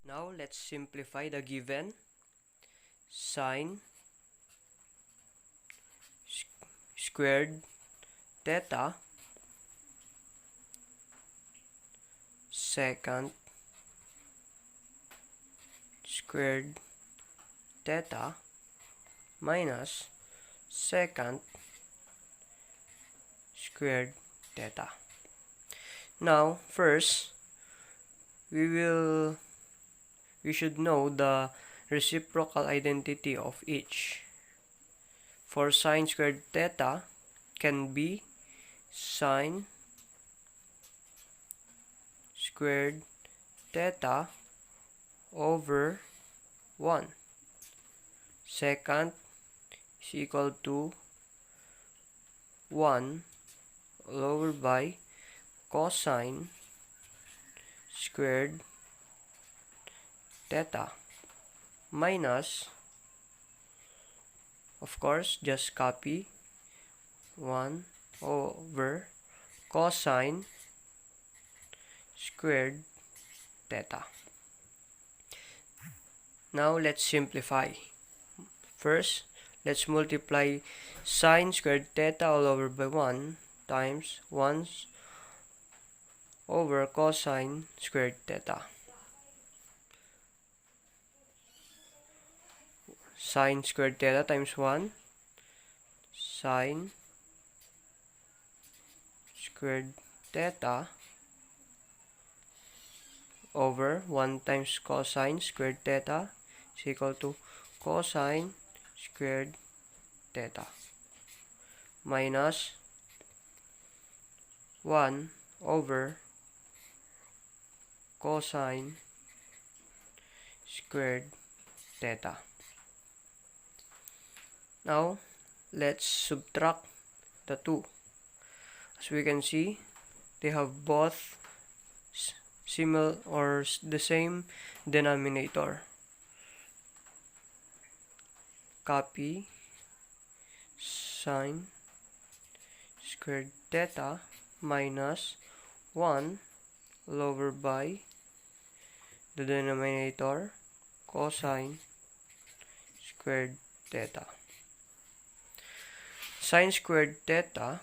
Now let's simplify the given. Sine squared theta secant squared theta minus secant squared theta. Now first we should know the reciprocal identity of each. For sine squared theta can be sine squared theta over 1. Secant is equal to 1 all over by cosine squared theta minus, of course, just copy 1 over cosine squared theta. Now let's simplify. First, let's multiply sine squared theta all over by 1 times 1 over cosine squared theta. Sine squared theta times 1 sine squared theta over 1 times cosine squared theta is equal to cosine squared theta minus 1 over cosine squared theta. Now let's subtract the two. As we can see, they have both similar or the same denominator. Copy sine squared theta minus 1 all over by the denominator cosine squared theta. Sine squared theta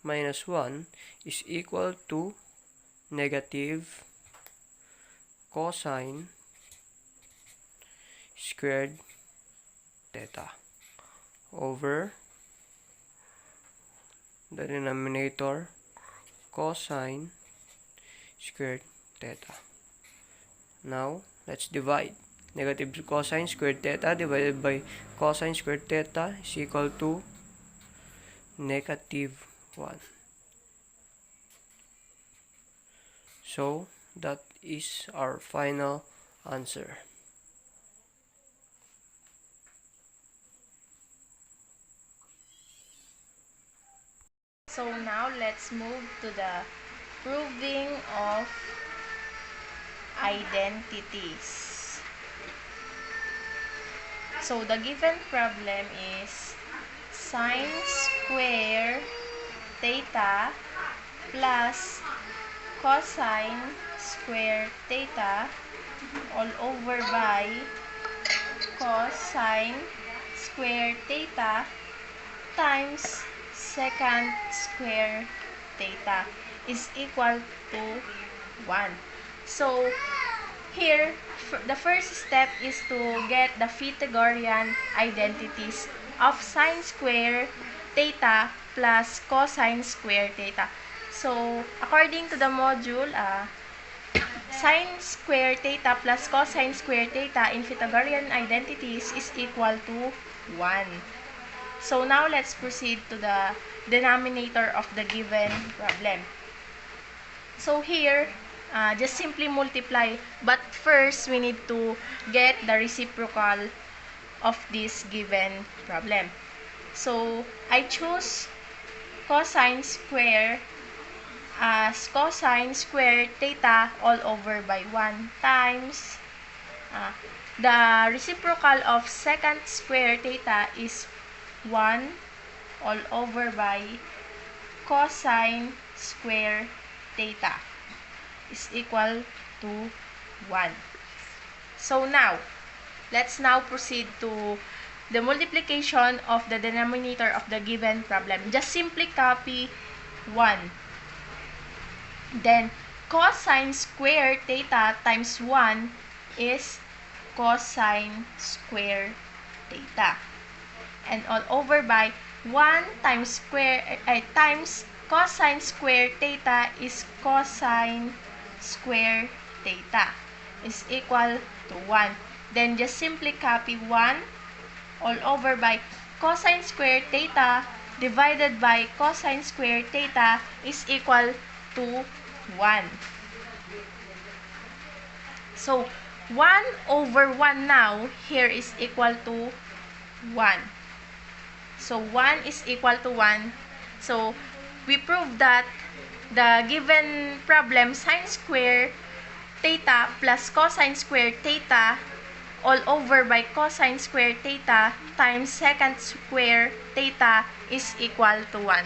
minus 1 is equal to negative cosine squared theta over the denominator cosine squared theta. Now let's divide. Negative cosine squared theta divided by cosine squared theta is equal to negative 1. So that is our final answer. So now let's move to the proving of identities. So the given problem is sine square theta plus cosine square theta all over by cosine square theta times secant square theta is equal to 1. So here, the first step is to get the Pythagorean identities of sine square theta plus cosine square theta. So, according to the module, sine square theta plus cosine square theta in Pythagorean identities is equal to 1. So, now let's proceed to the denominator of the given problem. So, here, just simply multiply, but first we need to get the reciprocal of this given problem. So I choose cosine square as cosine square theta all over by 1 times the reciprocal of secant square theta is 1 all over by cosine square theta is equal to 1. So now, let's now proceed to the multiplication of the denominator of the given problem. Just simply copy 1. Then, cosine square theta times 1 is cosine square theta. And all over by 1 times times cosine square theta is cosine square theta is equal to 1. Then just simply copy 1 all over by cosine square theta divided by cosine square theta is equal to 1. So, 1 over 1 now, here is equal to 1. So, 1 is equal to 1. So, we prove that the given problem, sine square theta plus cosine square theta all over by cosine square theta times secant square theta is equal to 1.